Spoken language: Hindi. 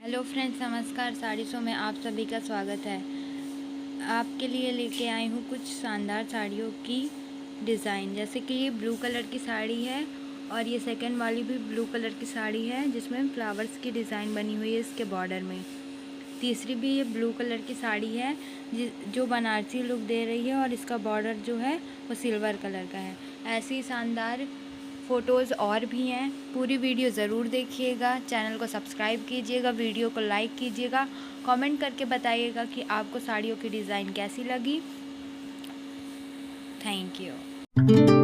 हेलो फ्रेंड्स, नमस्कार। साड़ी शो में आप सभी का स्वागत है। आपके लिए लेके आई हूँ कुछ शानदार साड़ियों की डिज़ाइन। जैसे कि ये ब्लू कलर की साड़ी है और ये सेकंड वाली भी ब्लू कलर की साड़ी है जिसमें फ्लावर्स की डिज़ाइन बनी हुई है इसके बॉर्डर में। तीसरी भी ये ब्लू कलर की साड़ी है जो बनारसी लुक दे रही है और इसका बॉर्डर जो है वो सिल्वर कलर का है। ऐसी ही शानदार फ़ोटोज़ और भी हैं। पूरी वीडियो ज़रूर देखिएगा, चैनल को सब्सक्राइब कीजिएगा, वीडियो को लाइक कीजिएगा, कमेंट करके बताइएगा कि आपको साड़ियों की डिज़ाइन कैसी लगी। Thank you.